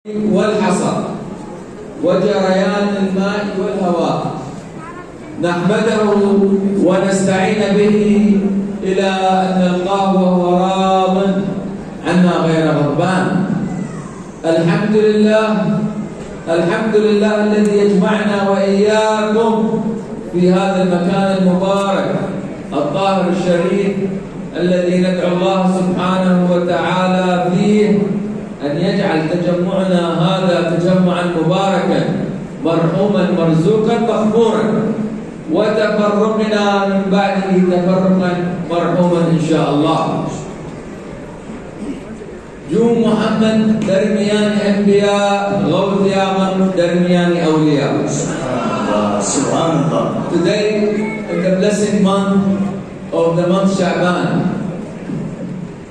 والحصى وجريان الماء والهواء نحمده ونستعين به إلى أن نلقاه وهو راض عنا غير غضبان. الحمد لله الذي يجمعنا وإياكم في هذا المكان المبارك الطاهر الشريف الذي ندعو الله سبحانه وتعالى فيه أن يجعل تجمعنا هذا تجمعا مباركا مرحوما مرزوقا مغفورا وتفرقنا من بعده تفرقا مرحوما إن شاء الله. جون محمد درمیان انبیاء غوث یامن درمیان اولیاء. Subhanallah. Today in the blessed month of the month Sha'ban,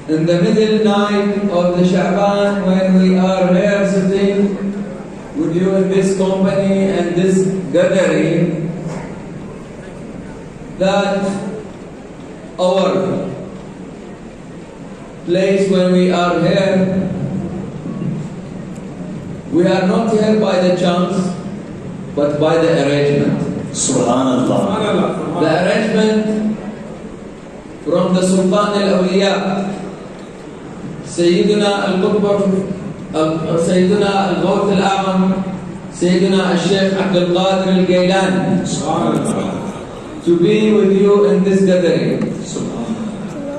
in the middle night of the Sha'ban, when we are here sitting with you in this company and this gathering, that our place when we are here, we are not here by the chance, but by the arrangement. Subhanallah. The arrangement from the Sultan al-Awliya, Sayyidina al-Qutb, Sayyidina al-Ghawth al-A'am, Sayyidina al-Sheikh Abdul Qadir al-Gailani, to be with you in this gathering.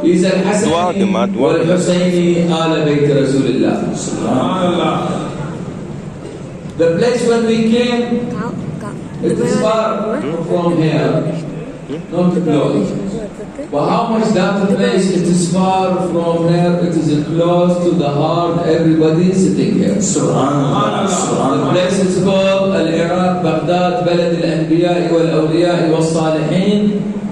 Is al-Hasani wal-Husayni ala Bayt Rasulullah. The place when we came, it is far from here, not close. But how much that place, it is far from here, it is close to the heart, everybody sitting here. Subhanallah. The place is called Al-Iraq, Baghdad, بلد الأنبياء والأولياء والصالحين,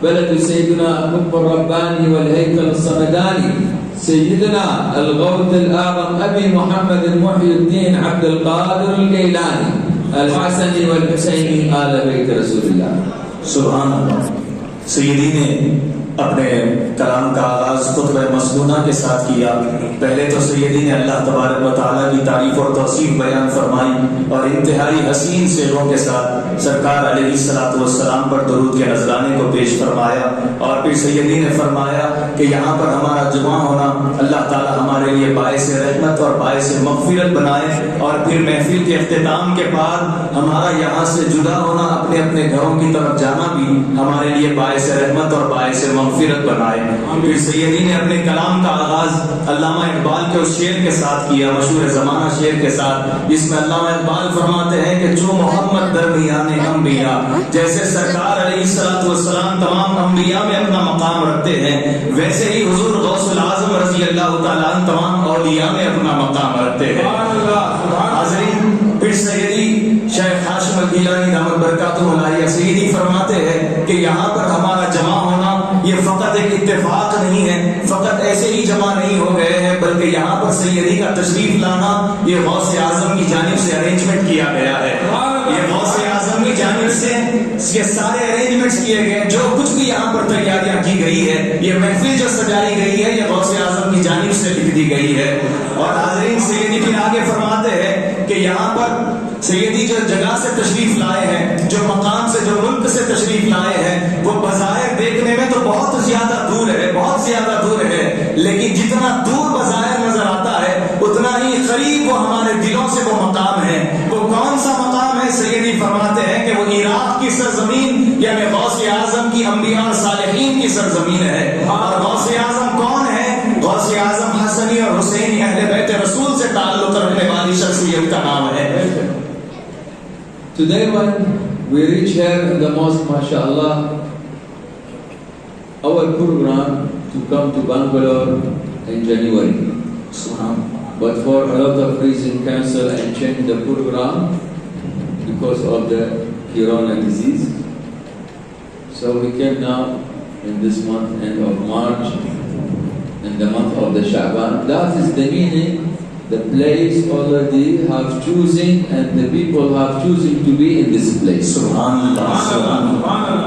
بلد سيدنا القطب الرباني والهيكل الصمداني, سيدنا الغوث الأعظم أبي محمد محي الدين عبد القادر الجيلاني الحسني والحسيني آل بيت رسول الله. Subhanallah. سیدی نے اپنے کلام کا آغاز خطبہ مسنونہ کے ساتھ کیا. پہلے تو سیدی نے اللہ تبارک و تعالیٰ کی تعریف اور توصیف بیان فرمائی اور انتہائی حسین صیغوں کے ساتھ سرکار علیہ الصلوۃ والسلام پر درود کے نذرانے کو پیش فرمایا. اور پھر سیدی نے فرمایا کہ یہاں پر ہمارا جمع ہونا اللہ تعالیٰ ہمارے لیے باعث رحمت اور باعث مغفرت بنائے, اور پھر محفل کے اختتام کے بعد ہمارا یہاں سے جدا ہونا, اپنے اپنے گھروں کی طرف جانا بھی ہمارے لیے باعث رحمت اور باعث مغفرت بنائے. پھر سیدی نے اپنے کلام کا آغاز علامہ اقبال کے اس شعر کے ساتھ کیا, مشہور زمانہ شعر کے ساتھ, جس میں علامہ اقبال فرماتے ہیں کہ جو محمد درمیان انبیاء, جیسے سرکار علیہ الصلوۃ والسلام تمام انبیاء میں اپنا مقام رکھتے ہیں, ویسے ہی حضور غوث العظم رضی اللہ تعالیٰ عنہ تمام اولیاء میں اپنا مقام رکھتے ہیں. حاضرین, پھر سیدی شیخ ہاشم الگیلانی دامت برکاتہ علیہ سیدی فرماتے ہیں کہ یہاں پر ہمارا جمع ہونا یہ فقط ایک اتفاق نہیں ہے, فقط ایسے ہی جمع نہیں ہو گئے ہیں, بلکہ یہاں پر سیدی کا تشریف لانا یہ غوث اعظم کی جانب سے ارینجمنٹ کیا گیا ہے. یہ غوث اعظم کی جانب سے یہ سارے ارینجمنٹس کیے گئے, جو کچھ بھی یہاں پر تیاریاں کی گئی ہے, یہ محفل جو سجائی گئی ہے, یہ غوث اعظم کی جانب سے لکھ دی گئی ہے. اور حاضرین, سیدی پھر آگے فرماتے ہیں کہ یہاں پر سیدی جو جگہ سے تشریف لائے ہیں, جو مقام سے, جو ملک سے تشریف لائے ہیں, وہ بظاہر دیکھنے میں تو بہت زیادہ دور ہے, بہت زیادہ دور ہے, لیکن جتنا دور بظاہر نظر آتا ہے اتنا ہی قریب وہ ہمارے دلوں سے وہ مقام ہے. وہ کون سا مقام ہے؟ سیدی فرماتے ہیں کہ وہ عراق کی سرزمین یعنی غوث اعظم کی انبیاء اور صالحین کی سرزمین ہے. اور غوث اعظم کون ہے؟ غوث اعظم حسنی اور حسینی اہل بیت رسول سے تعلق رکھنے والی شخصیت کا نام ہے. Today when we reach here in the mosque, mashallah, our program to come to Bangalore in January. But for a lot of reasons cancel and change the program because of the corona disease. So we came now in this month, end of March, in the month of the Sha'ban. That is the meaning. The place already have chosen and the people have chosen to be in this place. Subhanallah. Subhanallah.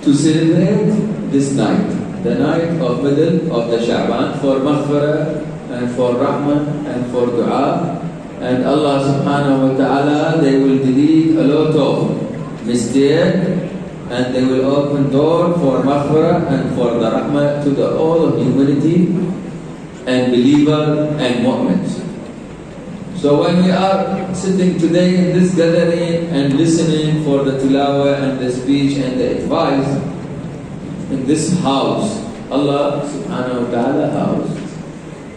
To celebrate this night, the night of middle of the Sha'ban, for maghfirah and for rahmah and for dua, and Allah subhanahu wa ta'ala, they will delete a lot of mistake, and they will open door for maghfirah and for the rahmah to the all of humanity and believer and mu'mins. So when we are sitting today in this gathering and listening for the tilawah and the speech and the advice in this house, Allah subhanahu wa ta'ala house,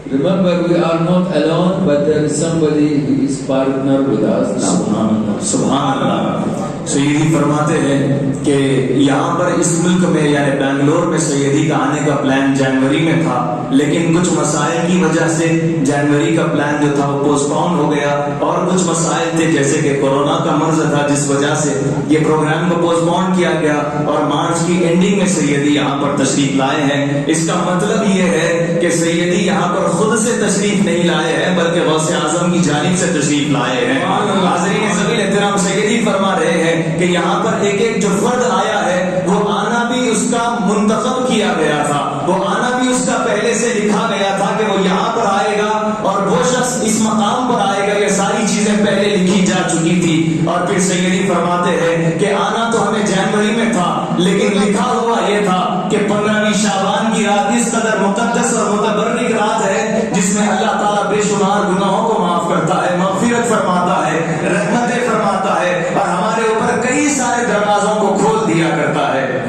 remember we are not alone, but there is somebody who is partner with us now. Subhanallah, Subhanallah. سیدی فرماتے ہیں کہ یہاں پر اس ملک میں یعنی بنگلور میں سیدی کا آنے کا پلان جنوری میں تھا، لیکن کچھ مسائل کی وجہ سے جنوری کا پلان جو تھا وہ پوسٹ پون ہو گیا، اور کچھ مسائل تھے جیسے کہ کورونا کا مرض تھا جس وجہ سے یہ پروگرام کو پوسٹ پون کیا گیا، اور مارچ کی اینڈنگ میں سیدی یہاں پر تشریف لائے ہیں۔ اس کا مطلب یہ ہے کہ سیدی یہاں پر خود سے تشریف نہیں لائے ہیں بلکہ غوث اعظم کی جانب سے تشریف لائے ہیں۔ حاضرین ذویل احترام، سیدی فرما رہے ہیں کہ یہاں پر ایک ایک جو فرد آیا ہے وہ آنا بھی اس کا منتخب کیا گیا تھا، وہ آنا بھی اس کا پہلے سے لکھا گیا تھا کہ وہ یہاں پر آئے گا اور وہ شخص اس مقام پر آئے گا، یہ ساری چیزیں پہلے لکھی جا چکی تھی۔ اور پھر سیدی فرماتے ہیں کہ آنا تو ہمیں جنوری میں تھا، لیکن لکھا ہوا یہ تھا کہ 15ویں شعبان کی رات اس قدر مقدس اور متبرک رات ہے جس میں اللہ تعالیٰ بے شمار گناہوں کو معاف کرتا ہے، مغفرت فرماتا ہے، رحمتیں فرماتا ہے، اور ہمارے اوپر کئی سارے دروازوں کو کھول دیا کرتا ہے۔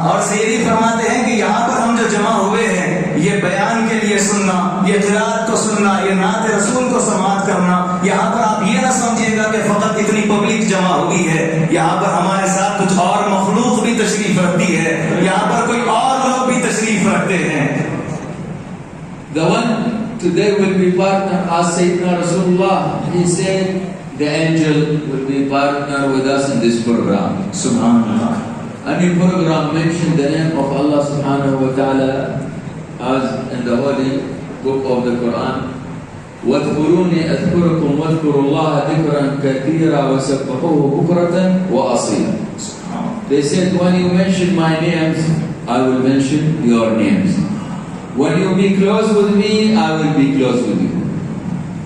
اور سیدی فرماتے ہیں کہ یہاں پر ہم جو جمع ہوئے ہیں یہ بیان کے لیے سننا، یہ قرات کو سننا، یہ نعت رسول کو سماعت کرنا، یہاں پر آپ یہ نہ سمجھیے گا کہ فقط اتنی پبلک جمع ہوئی ہے، یہاں پر ہمارے ساتھ کچھ اور مخلوق بھی تشریف رکھتی ہے، یہاں پر کوئی اور لوگ بھی تشریف رکھتے ہیں۔ The one today will be partner as Sayyidina Rasulullah. He said the angel will be partner with us in this program. Subhanallah. Any program mention the name of Allah subhanahu wa ta'ala as in the holy book of the Quran. وَاذْكُرُونِي أَذْكُرُكُمْ وَاذْكُرُوا اللَّهَ ذِكْرًا كَثِيرًا وَسَبِّحُوهُ بُكْرَةً وَأَصِيلًا. They said when you mention my names, I will mention your names. When you be close with me, I will be close with you,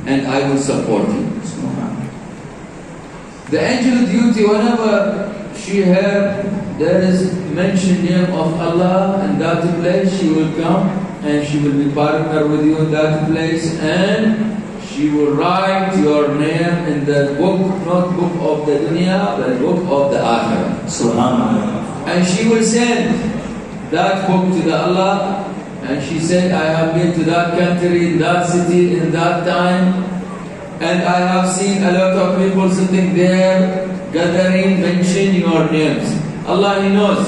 and I will support you. The angel duty, whenever she heard there is mentioned name of Allah in that place, she will come and she will be partner with you in that place, and she will write your name in the book, not book of the dunya, but book of the akhirah. Subhanallah. And she will send that book to the Allah. And she said, I have been to that country, in that city, in that time, and I have seen a lot of people sitting there, gathering, mentioning your names. Allah, He knows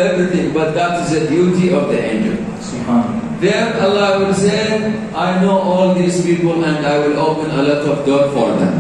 everything, but that is the duty of the angel. There Allah will say, I know all these people and I will open a lot of doors for them.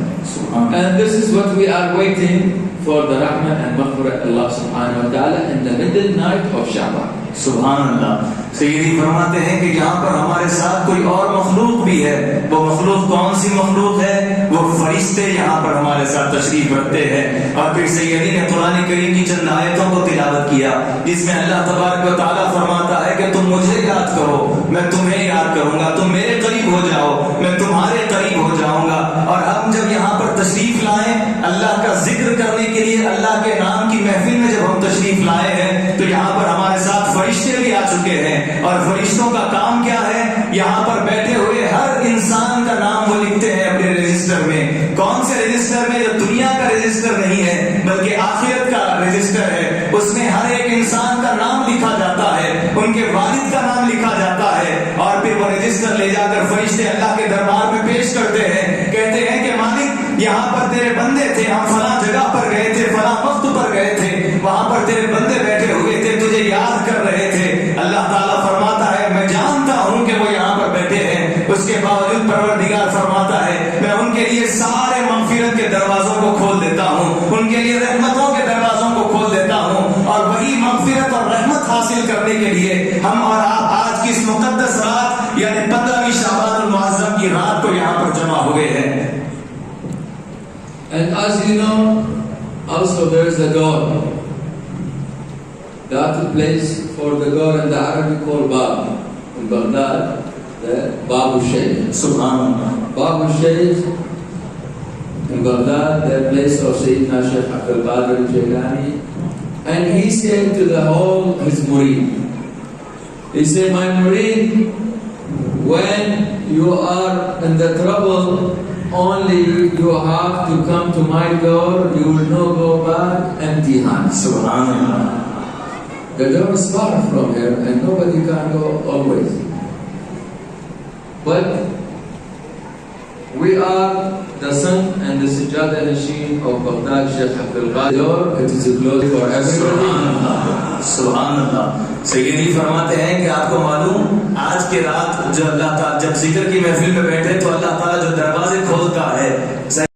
And this is what we are waiting for, the rahmah and maghfirah Allah subhanahu wa ta'ala in the middle night of Sha'ban. سبحان اللہ۔ سیدی فرماتے ہیں کہ یہاں پر ہمارے ساتھ کوئی اور مخلوق بھی ہے، وہ مخلوق کون سی مخلوق ہے؟ وہ فرشتے یہاں پر ہمارے ساتھ تشریف رکھتے ہیں۔ اور پھر سیدی نے قرآن کریم کی چند آیتوں کو تلاوت کیا جس میں اللہ تبارک و تعالیٰ فرماتا ہے کہ تم مجھے یاد کرو، میں تمہیں یاد کروں گا، تم میرے قریب ہو جاؤ، میں تمہارے قریب ہو جاؤں گا۔ اور ہم جب یہاں پر تشریف لائیں اللہ کا ذکر کرنے کے لیے، اللہ کے نام کی محفل میں جب ہم تشریف لائے ہیں تو یہاں پر ہمارے ساتھ فرشتے بھی آ چکے ہیں۔ اور فرشتوں کا کام کیا ہے؟ یہاں پر بیٹھے ہوئے ہر انسان کا نام وہ لکھتے ہیں اپنے رجسٹر میں۔ کون سے رجسٹر میں؟ جو دنیا کا رجسٹر نہیں ہے بلکہ آخرت کا رجسٹر ہے، اس میں ہر ایک انسان کا نام لکھا جاتا ہے، ان کے والد کا نام لکھا جاتا ہے، اور پھر وہ رجسٹر لے جا کر فرشتے اللہ کے دربار میں پیش کرتے ہیں، کہتے ہیں کہ مالک یہاں پر تیرے بندے تھے، ہم فلاں جگہ پر گئے تھے، فلاں وقت پر گئے تھے، وہاں پر تیرے بندے بیٹھے ہوئے تھے، تجھے یاد کر رہے تھے۔ اللہ تعالیٰ فرماتا ہے میں جانتا ہوں کہ وہ یہاں پر بیٹھے ہیں، اس کے باوجود پروردگار فرماتا ہے میں ان کے لیے سارے مغفرت کے دروازوں کو کھول دیتا ہوں، ان کے لیے رحمتوں کے دروازوں کو کھول دیتا ہوں، اور وہی مغفرت اور رحمت حاصل کرنے کے لیے ہم اور آپ آج کی اس مقدس رات یعنی 15ویں شعبان المعظم کی رات کو یہاں پر جمع ہوئے ہیں۔ And as you know, also there is a God. That place for the God in the Arabic called Bab in Baghdad. the Babu Shaykh. سبحان اللہ. Babu Shaykh in Baghdad, the place of Sayyidina Shaykh Abdul Qadir al-Jailani, and he said to the whole his murid, he said, my murid, when you are in the trouble, only you have to come to my door, you will not go back empty hands. سبحان اللہ. The door is far from here and nobody can go always. But we are the son and the Sajjada Nashin of Baghdad, Shaykh Abdul Qadir. It is closed for everybody. سبحان اللہ. سیدی فرماتے ہیں کہ آپ کو معلوم آج کے رات جو اللہ تعالیٰ جب ذکر کی محفل میں بیٹھے تو اللہ تعالیٰ جو دروازے کھولتا ہے